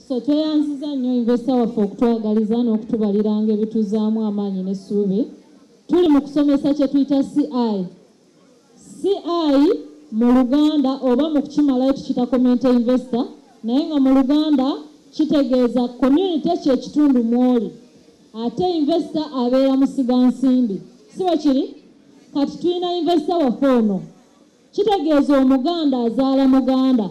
So tweyanziza nnyo investor waffe okutwagaliza n'okutubaliranga ebituzaamu amaanyi n'essuubi. Tuli mu kusomesa kye tuyita CI. CI mu Luganda oba mu kukimalayo tukiyita community investor, naye nga mu Luganda kitegeeza community ky'ekitundu mw'oli. Ate investor abeera musigansimbi. Si bwe kiri? Kati tulina investor waffe ono. Kitegeeza Omuganda azaala Muganda.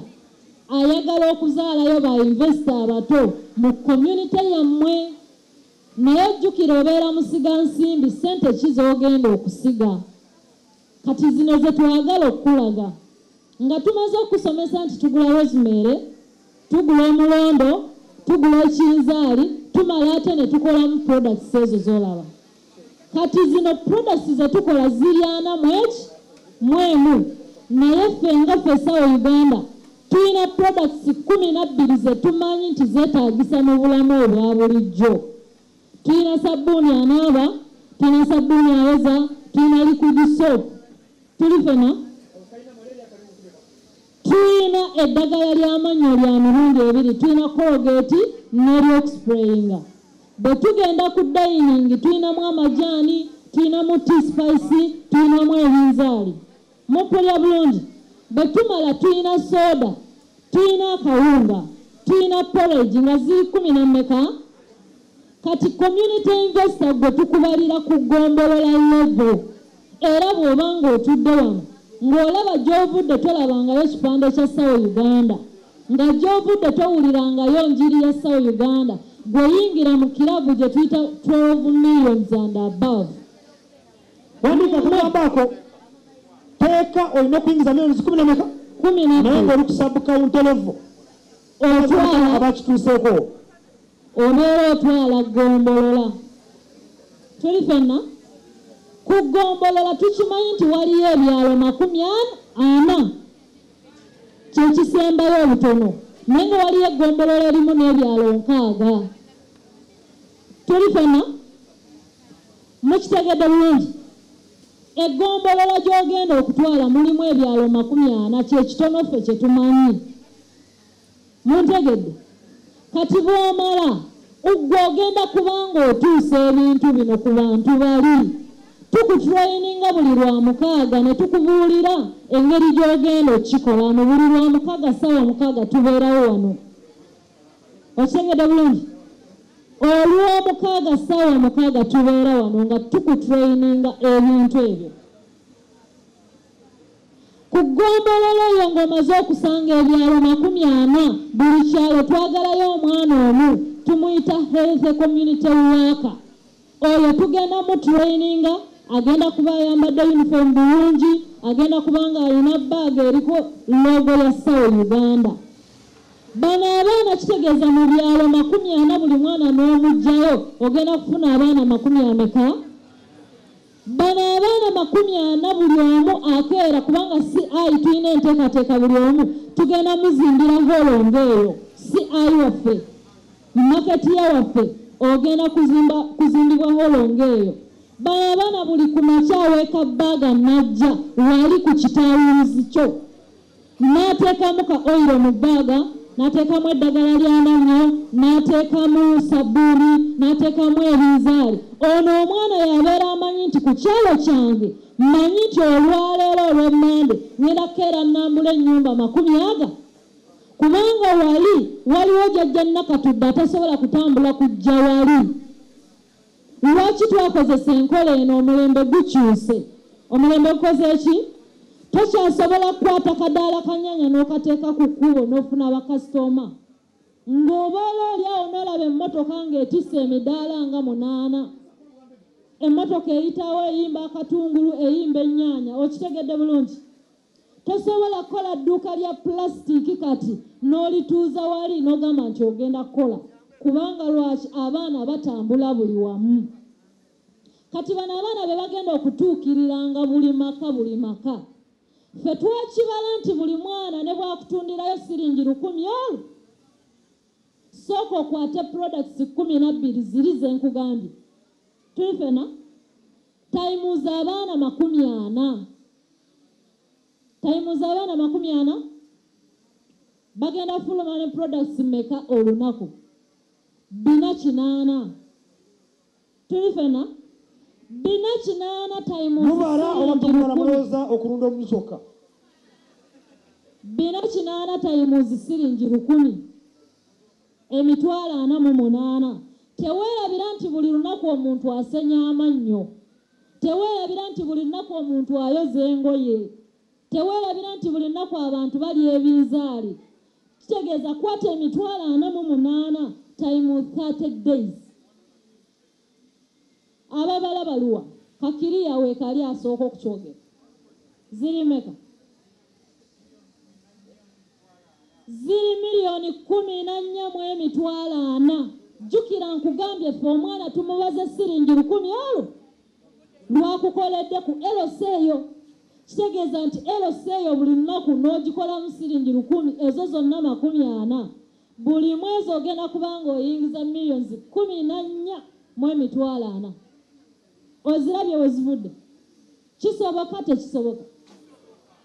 Ayagala okuzaalayo ba investor abato mu community yammwe. Naye jjukira obeera musigansimbi, ssente ki z'ogenda okusiga. Kati zino ze twagala okulaga. Nga tumaze okusomesa nti tugula rosemary, tugula omulondo, tugula ekinzaali, tumala ate ne tukolamu products ezo z'olaba. Kati zino products ze tukola ziryana mwemu. Naye ffe nga ffe Sawa Uganda tulina products 12 ze tumanyi nti zeetaagisa mu bulamu obwa bulijjo. Tulina sabbuuni anaaba, tulina sabbuuni ayoza, tulina liquid soap. Tuli fena? Tulina eddagala ly'amannyo lya mirundi 2, tulina Colgate ne Rock spraying. Bwe tugenda ku dining tulinamu amajaani, tulinamu tea spice, tulinamu ebinzaali. Mupulya bulungi. Bwe tumala tulina soda, tulina akawunga, tulina porridge nga ziri 14. Kati community investor gwe tukubalira ku gombolola level. Era bw'obanga otudde wano ng'olaba gy'ovudde tolabangayo ekipande kya Sawa Uganda, nga gy'ovudde towulirangayo njiri ya Sawa Uganda, gweyingira mu kirabu gye tuyita 12 millions and above. Wandika kugambako teeka olina okuyingiza millions 10 naye ng'oli ku sub-account level otwala abakituuseeko obeera otwala gombolola. Tuli fenna ku gombolola tukimanyi nti waliyo ebyalo 40 kyekisembayo obutono, naye nga waliyo egombolola erimu n'ebyalo 6. Tuli fenna mukitegedde bulungi. Egombolola gy'ogenda okutwala mulimu ebyalo 40, kyekitono ffe kye tumanyi. Muntegedde? Kati bw'omala ggwe ogenda kubanga otuusa ebintu bino ku bantu bali. Tukutraininga buli lwa 6 ne tukubuulira engeri gy'ogenda okikola. Mu buli lwa 6 Sawa 6 tubeerawo wano. Okitegedde bulungi? Olw'omukaaga Sawa 6 tubeera wano nga tukutraininga ebintu ebyo. Ku gombolola eyo ng'omaze okusanga ebyalo 40, buli kyalo twagalayo omwana omu tumuyita health community worker. Oyo tugenda mu traininga, agenda kuba ayambadde uniform bulungi, agenda kubanga alina bag eriko logo ya Sawa Uganda. Bano abaana kitegeeza mu byalo 40 buli mwana n'omugjayo ogenda kufuna abaana 40. Bano abaana 40 buli omu akeera kubanga CI tulina enteekateeka buli omu tugenda muzimbira holongo eyo. CI waffe maketi ya waffe ogenda kuzimbibwa holongo eyo. Bano abaana buli ku makya aweeka bbaga najja wali ku kitawuluzi kyo n'ateekamu ka oilo mu bbaga, n'ateekamu eddagala ly'amannyo, n'ateekamu sabbuuni, n'ateekamu ebinzaali. Ono omwana yabeera amanyi nti ku kyalo kyange mmanyi nti olwaleero olw'Emmande ngenda kukeera nnambula ennyumba 40, kubanga waliwo jjajja Nakatudde atasobola kutambula kujja wali. Lwaki twakozesa enkola eno? Omulembe gukyuse. Omulembe gukoze ki? Tokyasobola kukwata kadaala kanyanya n'okateeka ku kkubo n'ofuna bakasitoma. Ng'obeera oli awo n'olaba emmotoka ng'etisse emidaala nga 8. Emmotoka eyitawo eyimba akatungulu, eyimba ennyaanya. Okitegedde bulungi? Tosobola kukola dduuka lya pulasitiiki kati n'olituuza wali n'ogamba nti ogenda kukola. Kubanga lwaki? Abaana batambula buli wamu. Kati bano abaana be bagenda okutuukiriranga buli maka. Ffe twakibala nti buli mwana ne bwakutundirayo siringi 100 sooka okwate products 12 ziri ze nkugambye. Tuli fena? Tayimuuza abaana 40. Tayimuuza abaana 40. bagenda fuluma ne products mmeka olunaku 480 tuli fena 480 times mubala obatumala mulooza okulunda omumyu kyokka 480 times siringi 1000 emitwalo 48 teweerabira nti buli lunaku omuntu asenya amannyo teweerabira nti buli lunaku omuntu ayoza engoye teweerabira nti buli lunaku abantu bali ebinzaali kitegeeza kwata emitwalo 48 times 30 days ababala baluwa kakiriya weekali asooka okukyogera ziri meka ziri miliyoni 14 mu emitwalo 4 jjukira nkugambye ffe omwana tumubaze siringi 1000 olwo lwakukoledde ku LC eyo kitegeeza nti LC eyo buli lunaku n'ogikolamu siringi 1000 ezo zonna 40 buli mwezi ogenda kubanga oyingiza miliyoni 14 mu emitwalo 4 ozirabye we zivudde kisoboka tekisoboka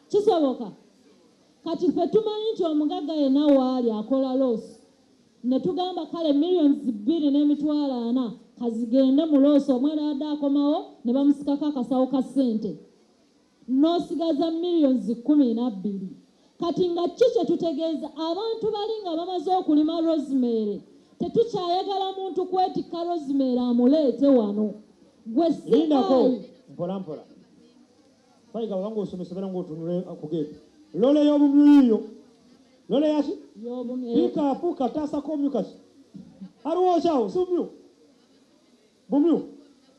kisoboka kati ffe tumanyi nti omugagga yenna waali akola loosi ne tugamba kale miliyoni 2 n'emitwalo 4 kazigende mu loosi omwana yadde akomawo ne bamusikako akasawo ka ssente n'osigaza miliyoni 12 kati nga kikye tutegeeza abantu bali nga bamaze okulima rosemary tetukyayagala muntu kwetikka rosemary amuleete wano gwe lindako mpola mpola fayiga wabanga osomesebera ng'otunule kugeeta lole y'obumyu lole yaki pikapu kataasako omyu kati aliwookyawo si bumyu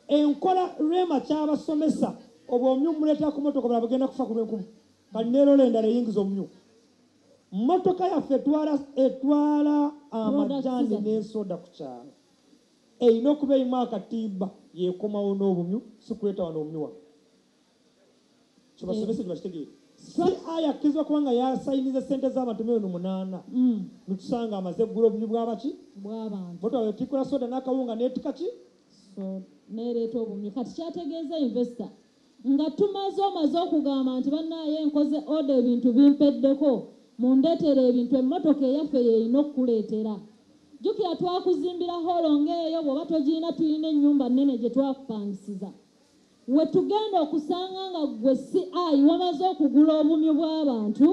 enkola lwema kyabasomesa obwo omyu muleeta ku motoka bala bagenda kufa ku lw'enkumu kati neerola endala eyingiza omyu motoka yaffe etwala amajjani n'ensoda ku kyalo eyina okuba erimu akatimba yeekomawo n'obumyu si kuleeta wano omyu wano kyebasomese gyebakitegeere ayakkizibwa kubanga yasayiniza ssente z'abantu miliyoni 8 nitusanga amaze eggula obumyu bw'abaki motoka etikula soda n'akawunga n'etika ki neereeta obumyu kati kyategeeza investor nga omaze okugamba nti bannaaye nkoze oda ebintu bimpeddeko mundeetera ebintu emmotoka eyaffe yeeyina okukuleetera jjukira twakuzimbira holo ng'eyo bw'oba togirina tulina ennyumba nnene gye twakupangisiza we tugenda okusanga nga gwe CI wamaze okugula obumyu bw'abantu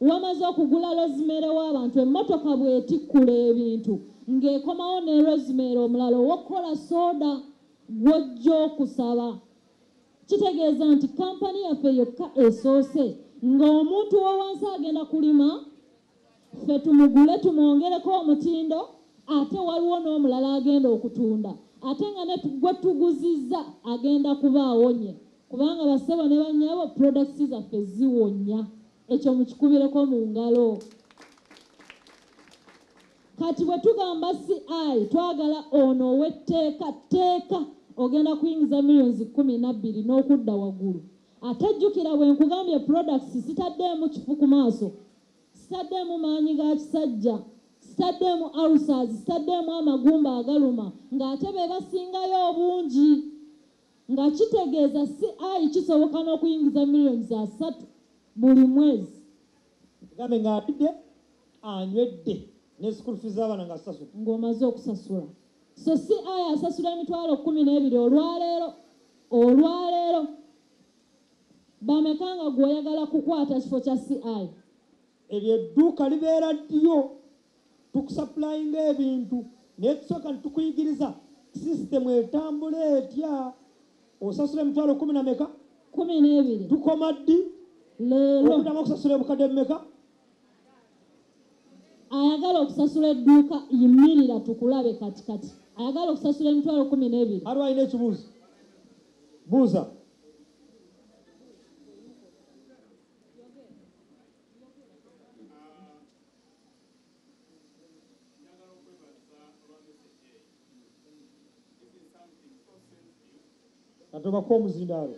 wamaze okugula rosemary w'abantu emmotoka bw'etikkula ebintu ng'ekomawo ne rosemary omulala ow'okukola soda gw'ojja okusaba kitegeeza nti kampani yaffe yokka esoose ng'omuntu w'owansi agenda kulima ffe tumugule tumwongereko omutindo ate waliwo n'omulala agenda okutunda ate nga ne gwe tuguzizza agenda kuba awonye kubanga bassebo ne bannyabo products zaffe ziwonya ekyo mukikubireko mu ngalo kati bwe tugamba CI twagala ono ow'etteeka ogenda kuyingiza miliyoni 12 n'okudda waggulu ate jjukira bwe nkugambye products sitaddeemu kifu ku maaso sitaddeemu maanyi ga kisajja sitaddeemu ulcers sitaddeemu amagumba agaluma ng'ate be basingayo obungi nga kitegeeza CI kisoboka n'okuyingiza miliyoni 3 buli mwezi gambe ng'atudde anywedde ne school fees z'abaana ng'asasula ng'omaze okusasula so CI asasula emitwalo 12 olwaleero bamekanga gw'oyagala kukwata kifo kya CI eryo edduuka libeera ddyo tukusappulayinga ebintu naye tusooka netukuyigiriza sisitemu etambula etya osasula emitwalo 10 na meka 12 tukoma ddi leero okuddamu okusasula obukadde meka ayagala okusasula edduuka yimirira tukulabe katikati ayagala okusasula emitwalo 12 aliwo alina ekibuuzo buuza katobako omuzindaalo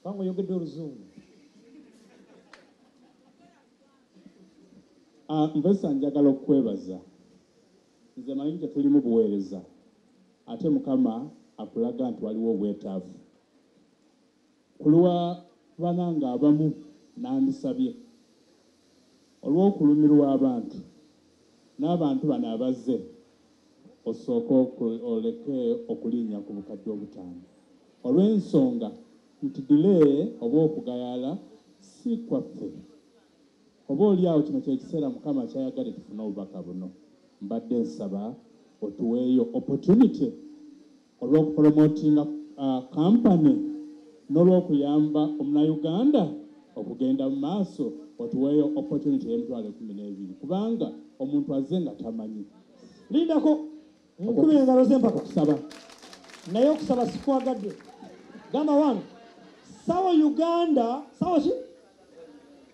kubanga oyogedde oluzungu mpesa njagala okwebaza nze manyi tetulimu buweereza ate mukama akulaga nti waliwo obwetaavu kulwa bananga abamu nandisabye olw'okulumirwa abantu n'abantu bano abazze osooka oleke okulinnya ku bukadde obutaano olw'ensonga nti delay oba okugayala si kwaffe oba oliawo kino kyekiseera Mukama kyayagala tufune obubaka buno mbadde nsaba otuweeyo opportunity olw'okupromotinga kampany n'olw'okuyamba omunnayuganda okugenda mu maaso otuweeyo opportunity y'emitwalo 12 kubanga omuntu azze nga tamanyi lindako nkubira engalo z'empaka kusaba naye okusaba sikwagadde gamba wange sawa Uganda sawa ki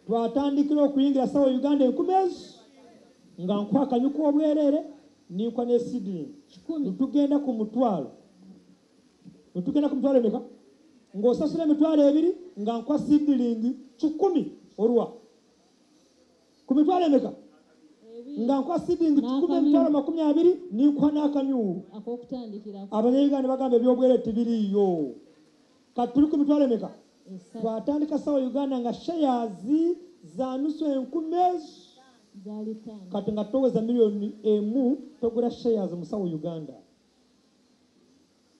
twatandikira okuyingira sawa Uganda 10,000 nga nkwakanyuka obwerere ninkwa ne seedling tugenda ku mutwalo emeka ng'osasula emitwalo 2 nga nkwa seedling 10 olwa ku mitwalo emeka nga nkwa seedling 10 emitwalo 20 ninkwa n'akanyuuru abanyayuganda bagamba ebyobwerere tebiriiyo kati tuli ku mitwalo emeka twatandika sawa Uganda nga shares za nusu 10,000 kati nga toweza milioni 1 togula shares mu sawa Uganda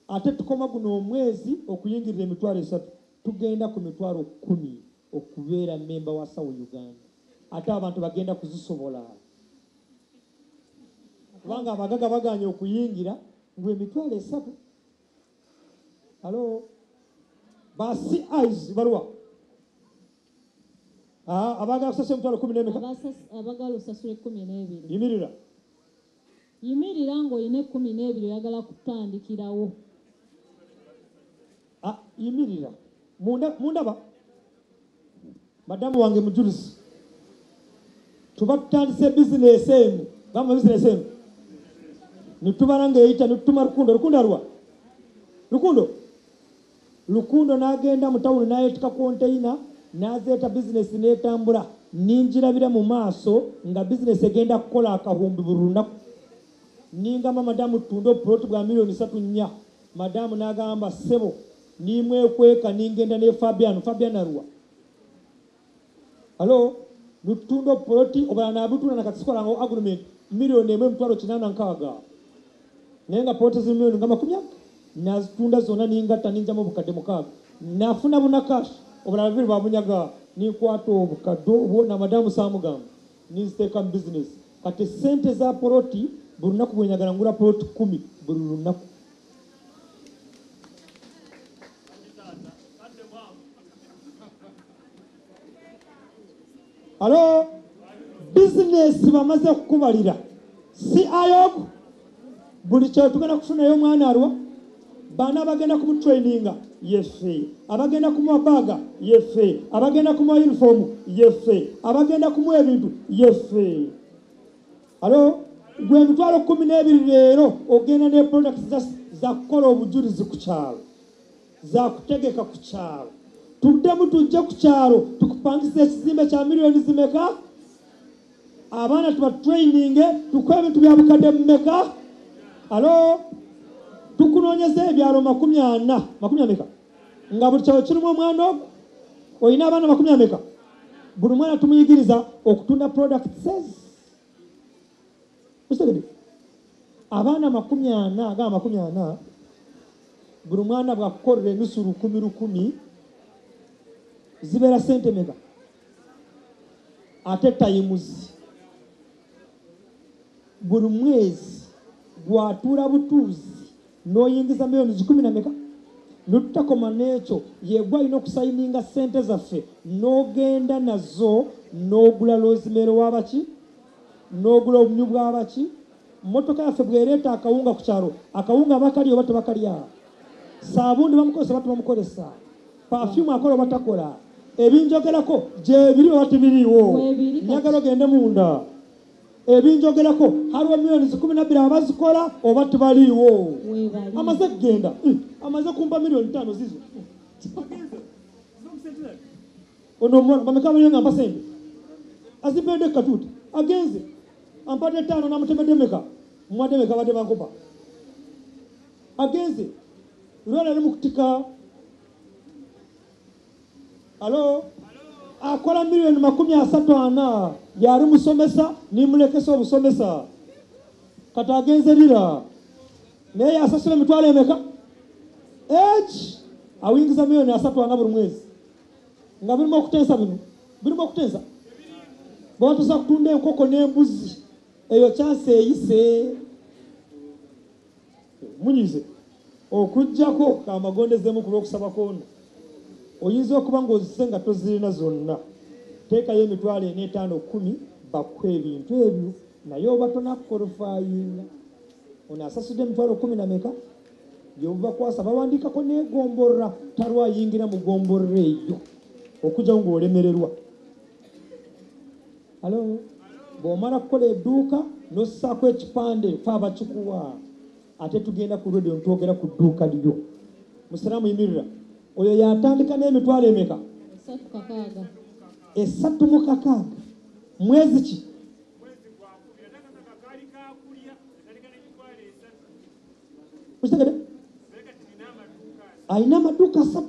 ate tukoma guno omwezi okuyingirira emitwalo 3 tugenda ku mitwalo 10 okubeera memba wa sawa Uganda ate abantu bagenda kuzisobola kubanga abagaga baganye okuyingira ngwe emitwalo 3 halo basi eyes barua abagala kusasula emitwalo 10 n'emeka abagala osasule 12 yimirira ng'olina 12 oyagala kutandikirawo yimirira mundaba madamu wange mujulizi tuba tutandise bizinesi emu gamba bizinesi emu nitubala ng'eyita nitutuma Lukundo n'agenda mu tawuni n'ayetika konteina n'azeeta bizinesi n'etambula ninjirabira mu maaso nga bizinesi egenda kukola akahumbi buli lunaku ningamba madamu tunda obuploti bwa milioni 3 madamu n'agamba sebo nimwekweka ningenda ne Fabian arwa halo nutunda obuploti obala nabutunda nakatikola ngo agreement milioni 1.86 naye nga ploti zi milioni nga 10 nazitunda zona ningatta ninjamu obukadde 6 nafuna bunakashi obulala 2 babunyaga ninkwata obukadde obwo na madamu samugamba ninziteeka mu business kati sente za ploti buli lunaku bwenyagala ngula ploti 10 buli lunaku halo business bamaze kukubalira si ayogo buli kyo tugenda kufunayo omwana alwa bana abagenda kumutraininga yefe abagenda kumuwa baga yefe abagenda kumuwa uniform yefe abagenda kumuwa ebintu yefe halo gwe emitwalo 12 leero ogenda ne products za kukola obujulizi ku kyalo za kutegeka ku kyalo tuddemu tujja ku kyalo tukupangisa ekizimbe kya milioni zimeka abaana tuba training tukuwa ebintu bya bukadde mmeka halo tukunoonyeza ebyalo 40 meka nga buli kyalo kirimu omwana ogwo olina abaana 40 meka buli mwana tumuyigiriza okutunda products abaana 40 agamba 40 buli mwana bwakukolera enusu 10 zibeera sente meka ate tayimuzi buli mwezi gwatuula butuuzi n'oyingiza milioni 10 meka nutakoma n'ekyo yegwa alina okusayininga sente zaffe n'ogenda nazo n'ogula rosemary w'abaki n'ogula obunyu bw'abaki mmotoka yaffe bwereeta akawunga ku kyalo akawunga bakali oba tebakalya saabundi bamukozesa oba tebamukozesa pafyumu akola oba takola ebinjogerako gyebiri oba tebiriiwo njagala ogende munda ebinjogerako haliwo milioni 12 abazikola oba tebaliiwo amaze kugenda amaze kumpa milioni 5 zizo ono mwana bameka bali nga mpasende azipende katuti agenze ampate 5 namutemedde meka mwadde meka badde bankopa agenze lwala ali mukutika halo akola milioni 34 yali musomesa nimulekesa obusomesa kati agenze lira naye asasula emitwalo emeka awingiza milioni 34 buli mwezi nga birimo okutensa birimo okutensa bwatusa kutunda enkoko n'embuzi eyo chance eyise munyize okujjako kamagondezemu ku lw'okusaba kono oyinza okuba ng'ozise nga tozirina zonna teekayo emitwalo 4-5-10 bakwe ebintu ebyo naye oba tonakukolofayinga ono asasudde emitwalo 10 na meka gy'obuva kwasa bawandiikako negomborra talwayingira mu gomborra eyo okujjawo ng'olemererwa alo bw'omala kukola edduuka n'ossaako ekipande fe abakikuwa ate tugenda ku radio ntwogera ku dduuka lyo musiraamu yimirira oyo yatandika n'emitwalo emeka 3 mwezi ki kukitegede ayina amaduuka 3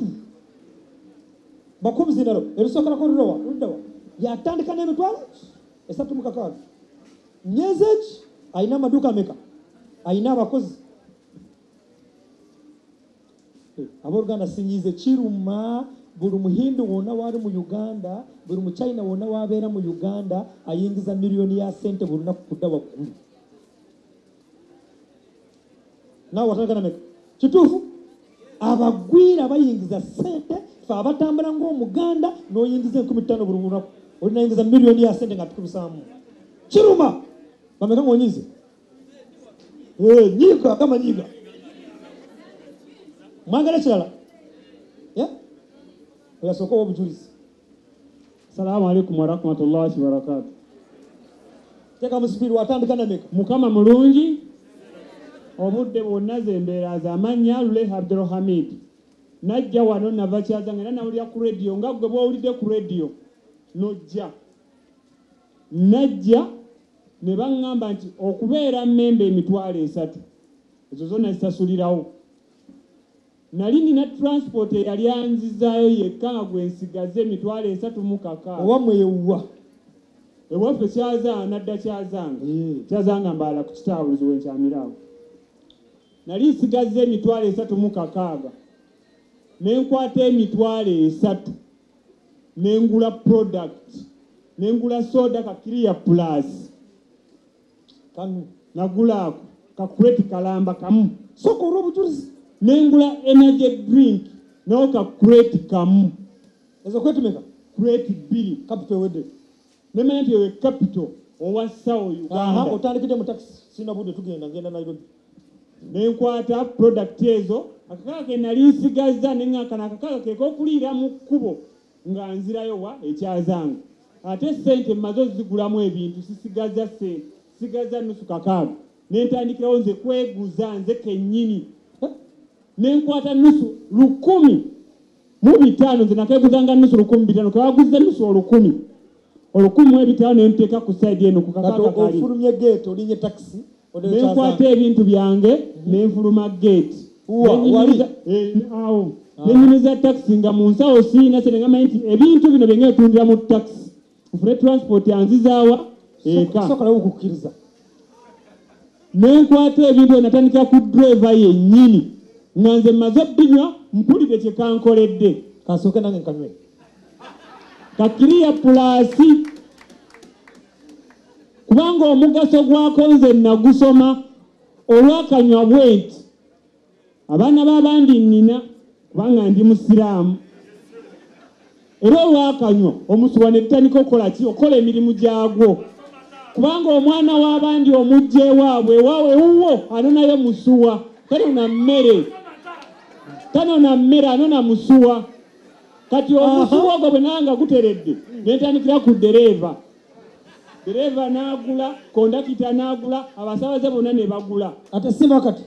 bakubizinalo ebisokerako luddawa yatandika n'emitwalo 3 myezi eki ayina amaduuka ameka ayina abakozi abooluganda sinyize kiruma buli muhindu wonna waali mu uganda buli muchina wonna wabeera mu uganda ayingiza miliyoni ya sente buli lunaku kudda waggulu naawe watandika nameka kituufu abagwira bayingiza sente fe abatambula ng'omuganda n'oyingiza 15 buli lunaku olinayingiza miliyoni ya sente nga tukubisaamu kiruma bameka ng'onyize nyiga kama nyiga mwagala ekirala oyasooka obujulizi. Assalamu alaikum warahmatullahi wabarakatuh. Teka musipiri watandika nameka mukama mulungi obudde bwonna ze mbeera z'amannya Lule Abdulhamid najja wano nava kyazange era nawulira ku radio nga gwe bw'owulidde ku radio najja ne baŋŋamba nti okubeera mmembe emitwalo 3 ezo zonna zisasulirawo nali nina transport eyali anzizaayo yekka nga gwe nsigaze emitwalo 3 owamwe yewuwa ewaffe kyazanga nadda kyazanga mbaala ku kitaabulizi wenkyamirawo nali nsigaze emitwalo 3 nenkwata emitwalo 3 nengula product nengula soda ka Clear Plus kanu nagulaako kakureti kalamba kamu soko olw'obujulizi nengula energy drink nawo kakureti kamu ezo kwetumeka kureti 2 capital wedde nemanya nti ewe capital owa South Uganda otandikidde mu taxi sina budde tugenda ngenda Nairobi nenkwata product ezo akakaka ke nali nsigaza neŋŋakana akakaka ke k'okuliira mu kkubo nga nzirayo wa ekyazange ate sente mmaze ozigulamu ebintu sisigaza sente sigaza nusu kakaaga nentandikirawo nze kweguza nze kennyini nenkwata nusu 1,005 nze nakeguzanga nusu 1,500 kewaguza nusu 1,000 nenteeka ku side eno ku kakaaga kali ofulumye gate olinye taxi nenkwata ebintu byange nenfuluma gate awo nenyumiza taxi nga mu nsawo siina se neŋŋamba nti ebintu bino bye ngeetundira mu taxi nfune transport yanzizaawa eka sokolawo okukkiriza nenkwata ebintu natandika ku driver yennyini nga nze mmaze binywa mpulire kye kankoledde kasooke nange nkanywe ka Clear Plus kubanga omugaso gwako nze nagusoma olwakanywa bwenti abaana b'abandi nnina kubanga ndi musiraamu era olwakanywa omusuwa ne tutandika okukola ki okola emirimu gyagwo kubanga omwana w'abandi omujja ewaabwe wuwo anonayo musuwa tanona mmere anona musuwa kati omusuwa ogwo bwe nanga guteredde nentandikira ku dereva n'agula kondakita n'agula abasaabaze bonna ne bagula ate siba kati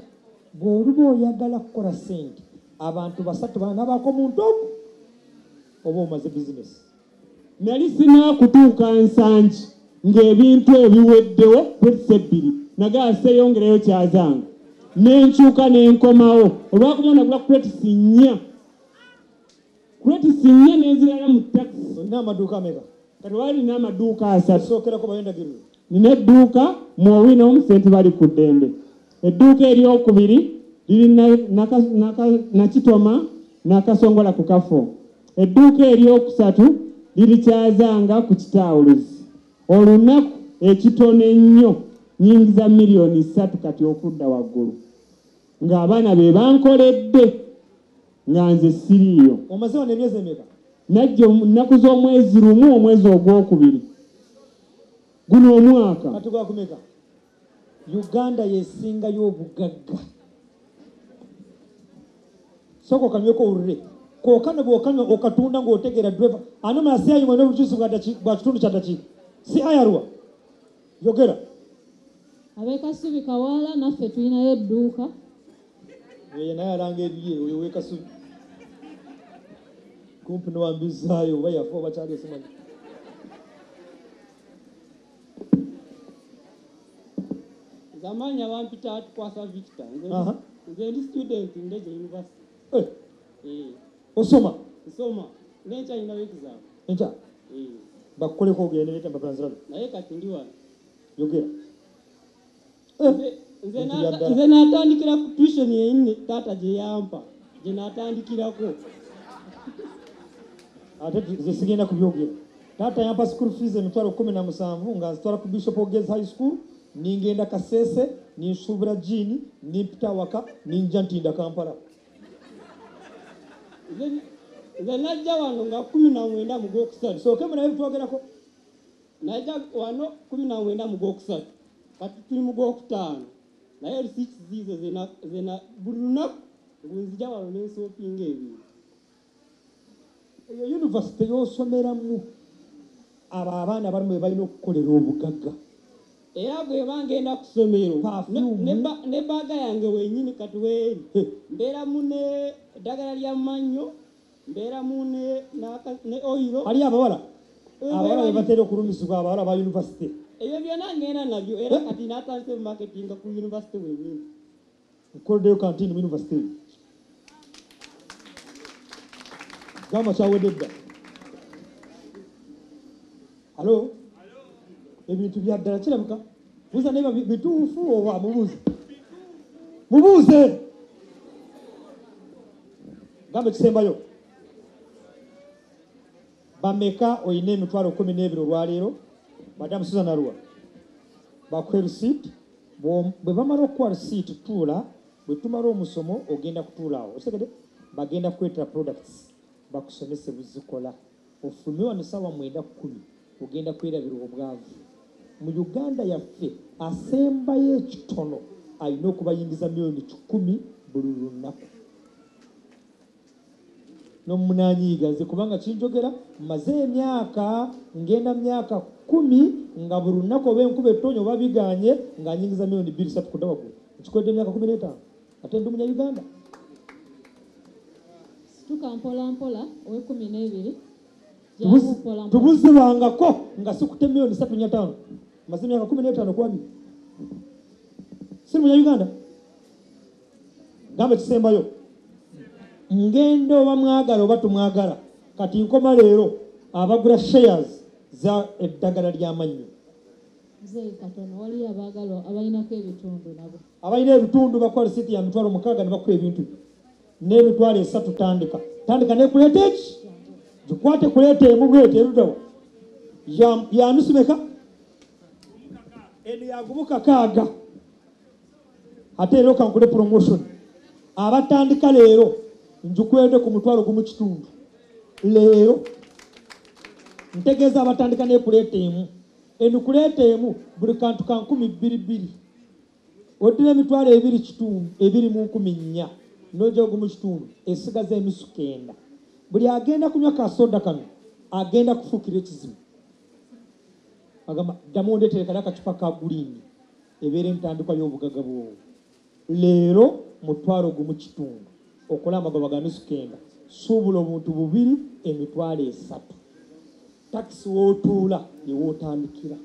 bw'oluba oyagala kukola sente abantu 3 banabako muntu omu oba omaze bizinesi nali sinaakutuuka nsangi ng'ebintu ebiweddewo 2 nagaa seeyongereyo kyazanga nenkyuka nenkomawo olwakuma nagula kureti 4 Kureti sinye nezirala mu taxi. Olina amaduuka ameka? Kati walina amaduuka 3. Sookerako bayendagiriro. Nina edduuka mu Owino mu St. Bali ku Ddembe. Edduuka eryokubiri liri Nakitoma n'Akasongola ku Kafo. Edduuka eryokusatu liri Kyazanga ku Kitawuluzi. Olunaku ekitono ennyo nyingiza miliyoni 3 kati okudda waggulu. Ng'abaana be bankoledde nga nze siriiyo. Omaze wano emyezi emeka? Najja nnaku z'omwezi lumu omwezi ogwokubiri. Guno omwaka. Kati gwakumeka? Uganda yesingayo obugagga. Soko kanyweko urre. Kokano bwokanywa okatunda ng'otegeera driver. Ano masiyayi mwene obujusi bwa kitundu kya dakiika. Si ayarwa. Yogera. Ab'Ekasubi Kawaala naffe tulinayo edduuka. Ye naye alanga ebiye oyo w'Ekasubi. Kumpi n'owambizaayo oba yafa oba kyali esimanyi. Zamanya wampita atukwasa Victor. Nze ndi student Ndege University. Osoma? Nsoma. N'enkya ninayo exam. Enkya? Bakukoleko ogende leeta mpapula nzirabe. Naye kati ndi wano. Yogera. Nze n'atandikira ku tuition yeyinne taata gye yampa. Gye n'atandikirako. Ate ze sigenda kubyogera. Taata yampa school fees emitwalo 17 nga nzitwala ku Bishop Ogez High School. Ningenda Kasese, ninsuubira Jini, nimpita waka, ninja ntinda Kampala. Nze najja wano nga 19 mu Gwokusatu. Sookemu naye twogerako. Najja wano 19 mu Gwokusatu. Kati tuli mu Gwokutaano. Naye receipts ziizo zena buli lunaku nzija wano n'ensoopinga ebintu. Eyo yunivasite y'osomeramu abo abaana balimu balina okukolera obugagga. Era bwe bangenda ku ssomero ne baaga yange wenyini kati weeri mbeeramu ne eddagala lya mannyo mbeeramu ne oyiro. Ali abawala be batera okulumizibwa abawala ba yunivasite. Ebyo byonna ngenda nabyo era kati n'atandise marketinga ku yunivasite wenyini. Nkoleddeyo kantini mu yunivasite eyo. Gamba kyawedde dda. Halo? Ebintu bya ddala kirabika. Buuza naye bituufu oba mubuuze. Mubuuze. Gamba kisembayo. Bameka oyina emitwalo 12 olwaleero. Madamu Susan Arua. Bakuwa receipt. Bwe bamala okuwa receipt tuula. Bwe tumala omusomo ogenda kutuula awo. Otegedde? Bagenda kukwetera products. Bakusomese buzikola. Ofulumye wano ssaawa 9:10. Ogenda kwerabira obwavu. Mu Uganda yaffe asembayo ekitono alina okubayingiza miliyoni 10 buli lunaku. N'omunanyiiga nze kubanga kinjogera maze emyaka ngenda myaka 10 nga buli lunaku oba enkuba ettonya oba biganye nga nyingiza miliyoni 2-3 kudda waggulu. Nkikodde emyaka 15 ate ndi Munyayuganda. Situka mpolampola owe12. Tubuzibangako nga sikute miliyoni 3.5. Maze emyaka 15 kwabi. Si Munyayuganda. Gambe kisembayo. Ngendo oba mwagala oba tumwagala. Kati nkoma leero abagula shares za eddagala ly'amannyo. Mzee katono wali abagalo abayinako ebitundu nabo. Abayina ebitundu bakola siti ya mitwalo 6 ne bakola ebintu. N'emitwalo 3 tandika. Tandika ne kuleta eki. Jikwate kuleta emubwete erudawo. Ya nusumeka. Eno yagumuka kaaga. Ate leero kankule promotion. Abatandika leero njukwende ku mutwalo gumu kitundu. Leero ntegeeza abatandika ne kuleta emu. Eno kuleta emu buli kantu ka 10,200. Odire emitwalo 2 kitundu 2 nojo gumu kitundu esigaza emisu 9. Buli agenda kunywa kasoda kano agenda kufukira ekizibu. Agamba damonde terekana akacupa ka green ebere ntandika y'obugagga bwo. Leero mutwalo gumu kitundu okola amagoba ga misu 9 suubula omuntu 2 emitwalo 3. Taxi wotuula ye wotandikira.